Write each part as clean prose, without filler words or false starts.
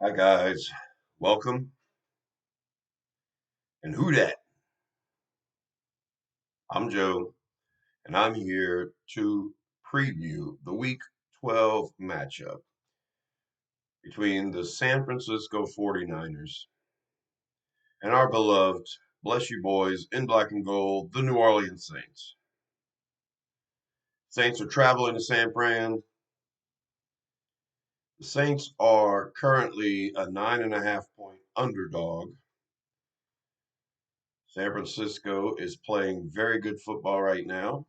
Hi guys, welcome. And who dat? I'm Joe, and I'm here to preview the Week 12 matchup between the San Francisco 49ers and our beloved, bless you boys, in black and gold, the New Orleans Saints. Saints are traveling to San Fran. The Saints are currently a 9.5 point underdog. San Francisco is playing very good football right now.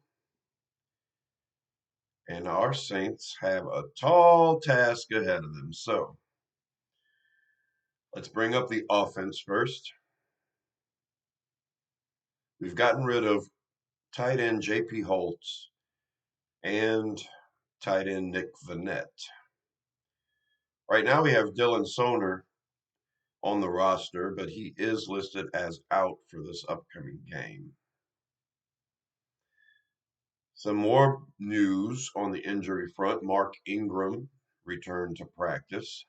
And our Saints have a tall task ahead of them. So let's bring up the offense first. We've gotten rid of tight end J.P. Holtz and tight end Nick Vanette. Right now we have Dylan Soner on the roster, but he is listed as out for this upcoming game. Some more news on the injury front. Mark Ingram returned to practice.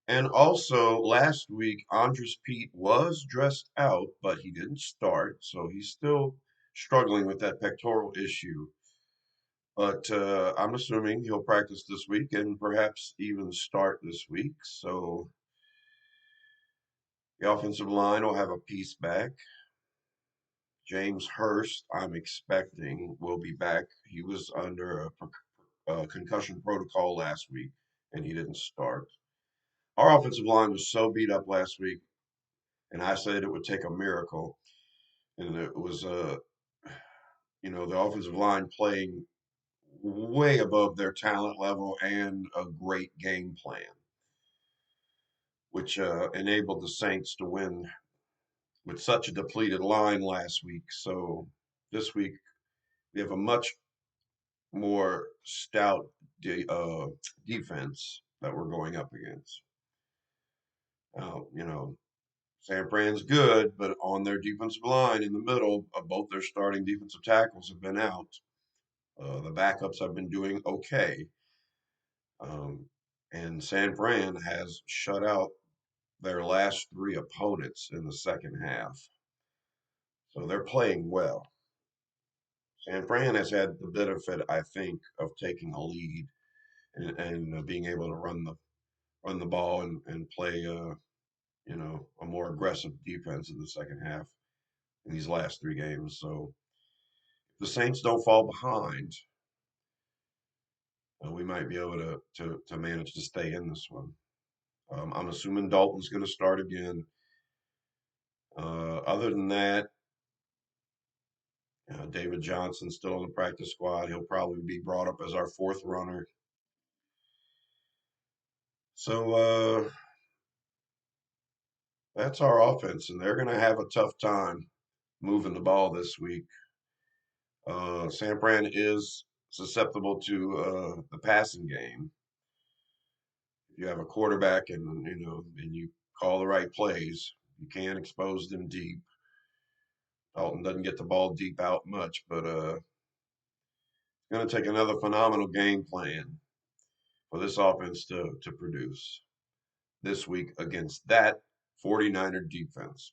And also, last week, Andres Pete was dressed out, but he didn't start, so he's still struggling with that pectoral issue. But I'm assuming he'll practice this week and perhaps even start this week. So the offensive line will have a piece back. James Hurst, I'm expecting, will be back. He was under a concussion protocol last week, and he didn't start. Our offensive line was so beat up last week, and I said it would take a miracle. And it was the offensive line playing way above their talent level and a great game plan, which enabled the Saints to win with such a depleted line last week. So this week we have a much more stout defense that we're going up against. San Fran's good, but on their defensive line in the middle, both their starting defensive tackles have been out. The backups have been doing okay. And San Fran has shut out their last three opponents in the second half. So they're playing well. San Fran has had the benefit, I think, of taking a lead and being able to run the ball and play a more aggressive defense in the second half in these last three games. So if the Saints don't fall behind, we might be able to manage to stay in this one. I'm assuming Dalton's going to start again. Other than that, David Johnson's still on the practice squad. He'll probably be brought up as our fourth runner. So that's our offense, and they're going to have a tough time moving the ball this week. San Fran is susceptible to the passing game. If you have a quarterback and you call the right plays, you can expose them deep. Dalton doesn't get the ball deep out much, but it's going to take another phenomenal game plan for this offense to produce this week against that 49er defense.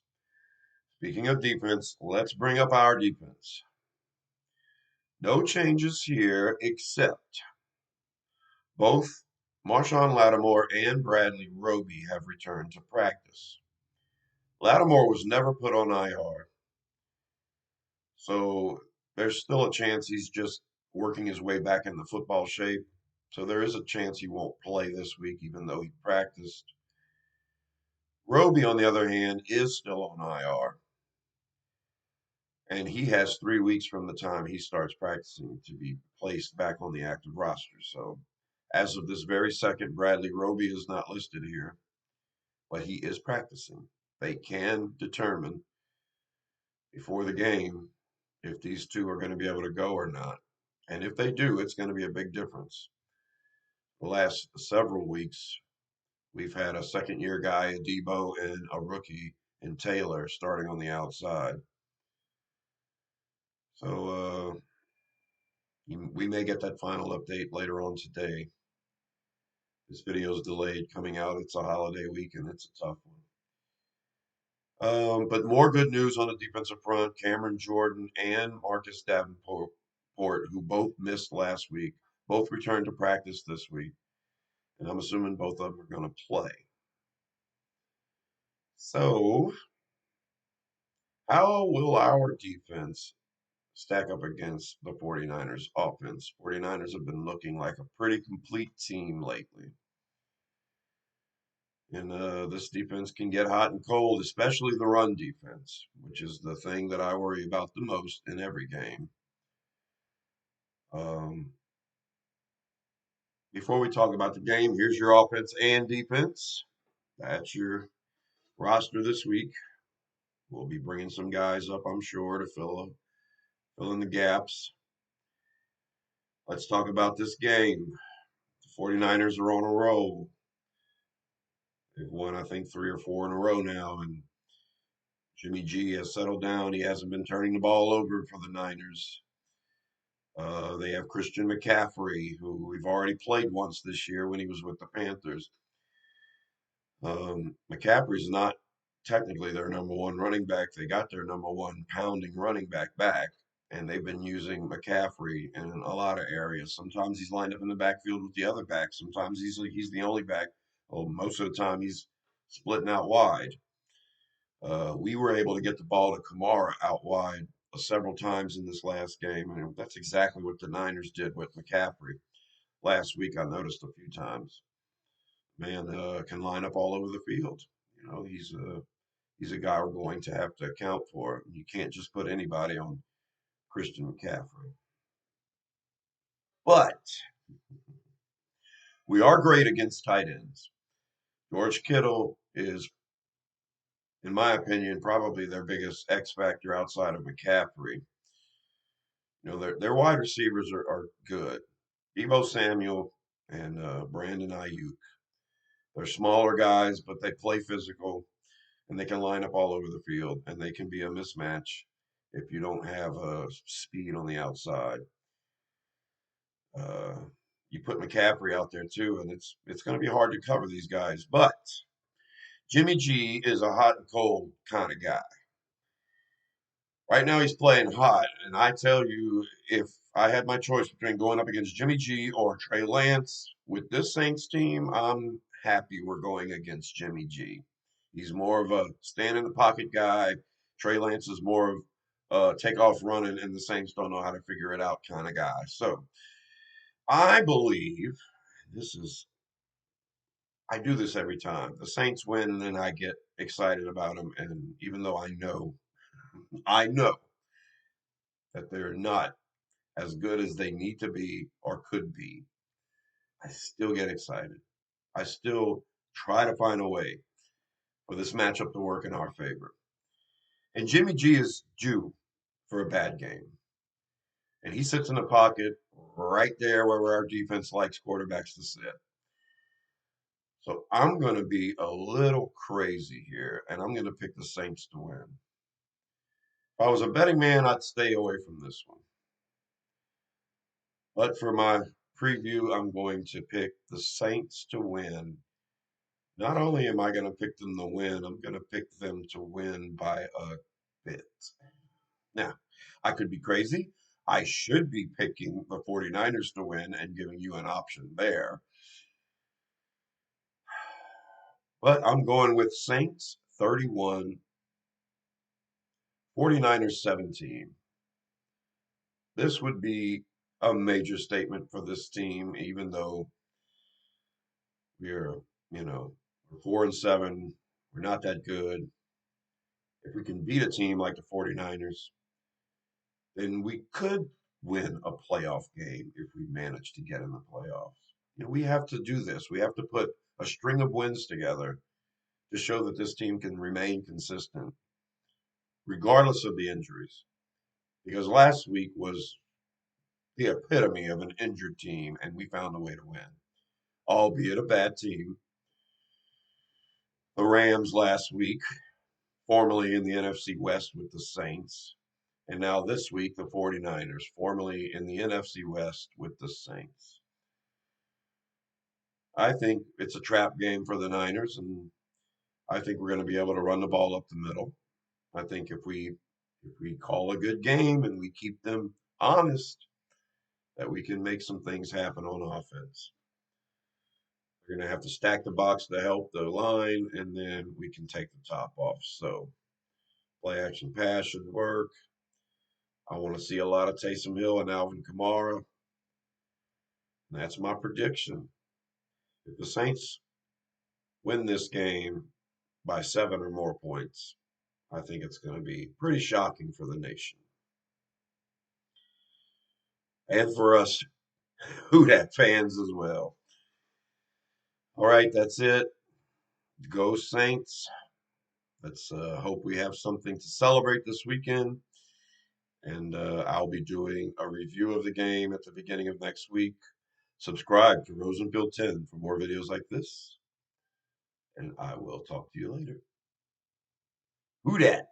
Speaking of defense, let's bring up our defense. No changes here except both Marshawn Lattimore and Bradley Roby have returned to practice. Lattimore was never put on IR, so there's still a chance he's just working his way back into football shape. So there is a chance he won't play this week, even though he practiced. Roby, on the other hand, is still on IR, and he has 3 weeks from the time he starts practicing to be placed back on the active roster. So as of this very second, Bradley Roby is not listed here, but he is practicing. They can determine before the game if these two are going to be able to go or not. And if they do, it's going to be a big difference. The last several weeks, we've had a second year guy, a Debo, and a rookie in Taylor starting on the outside. So we may get that final update later on today. This video is delayed coming out. It's a holiday week and it's a tough one. But more good news on the defensive front. Cameron Jordan and Marcus Davenport, who both missed last week, both returned to practice this week. And I'm assuming both of them are going to play. So, how will our defense stack up against the 49ers offense? 49ers have been looking like a pretty complete team lately. And this defense can get hot and cold, especially the run defense, which is the thing that I worry about the most in every game. Before we talk about the game, here's your offense and defense. That's your roster this week. We'll be bringing some guys up, I'm sure, to fill in the gaps. Let's talk about this game. The 49ers are on a roll. They've won, I think, 3 or 4 in a row now, and Jimmy G has settled down. He hasn't been turning the ball over for the Niners. They have Christian McCaffrey, who we've already played once this year when he was with the Panthers. McCaffrey's not technically their number one running back. They got their number one pounding running back, and they've been using McCaffrey in a lot of areas. Sometimes he's lined up in the backfield with the other back. Sometimes he's the only back. Well, most of the time he's splitting out wide. We were able to get the ball to Kamara out wide several times in this last game, and that's exactly what the Niners did with McCaffrey. Last week, I noticed a few times. Man can line up all over the field. You know, he's a guy we're going to have to account for. You can't just put anybody on Christian McCaffrey. But we are great against tight ends. George Kittle is, in my opinion, probably their biggest X factor outside of McCaffrey. You know, their wide receivers are good. Deebo Samuel and Brandon Ayuk. They're smaller guys, but they play physical and they can line up all over the field and they can be a mismatch if you don't have speed on the outside. Uh, you put McCaffrey out there too, and it's going to be hard to cover these guys. But Jimmy G is a hot and cold kind of guy. Right now he's playing hot, and I tell you, if I had my choice between going up against Jimmy G or Trey Lance with this Saints team, I'm happy we're going against Jimmy G. He's more of a stand in the pocket guy. Trey Lance is more of take off running, and the Saints don't know how to figure it out kind of guy. So I believe this is. I do this every time. The Saints win, and then I get excited about them. And even though I know that they're not as good as they need to be or could be, I still get excited. I still try to find a way for this matchup to work in our favor. And Jimmy G is due for a bad game. And he sits in the pocket right there where our defense likes quarterbacks to sit. So I'm going to be a little crazy here, and I'm going to pick the Saints to win. If I was a betting man, I'd stay away from this one. But for my preview, I'm going to pick the Saints to win. Not only am I going to pick them to win, I'm going to pick them to win by a bit. Now, I could be crazy. I should be picking the 49ers to win and giving you an option there. But I'm going with Saints 31, 49ers 17. This would be a major statement for this team, even though we're, we're 4-7. We're not that good. If we can beat a team like the 49ers, then we could win a playoff game if we manage to get in the playoffs. You know, we have to do this. We have to put a string of wins together to show that this team can remain consistent, regardless of the injuries. Because last week was the epitome of an injured team, and we found a way to win, albeit a bad team. The Rams last week, formerly in the NFC West with the Saints, and now this week, the 49ers, formerly in the NFC West with the Saints. I think it's a trap game for the Niners, and I think we're going to be able to run the ball up the middle. I think if we call a good game and we keep them honest, that we can make some things happen on offense. We're going to have to stack the box to help the line, and then we can take the top off. So play action pass should work. I want to see a lot of Taysom Hill and Alvin Kamara. And that's my prediction. If the Saints win this game by 7 or more points, I think it's going to be pretty shocking for the nation. And for us Who Dat fans as well. All right, that's it. Go Saints. Let's hope we have something to celebrate this weekend. And I'll be doing a review of the game at the beginning of next week. Subscribe to Rosenfield 10 for more videos like this. And I will talk to you later. Who Dat?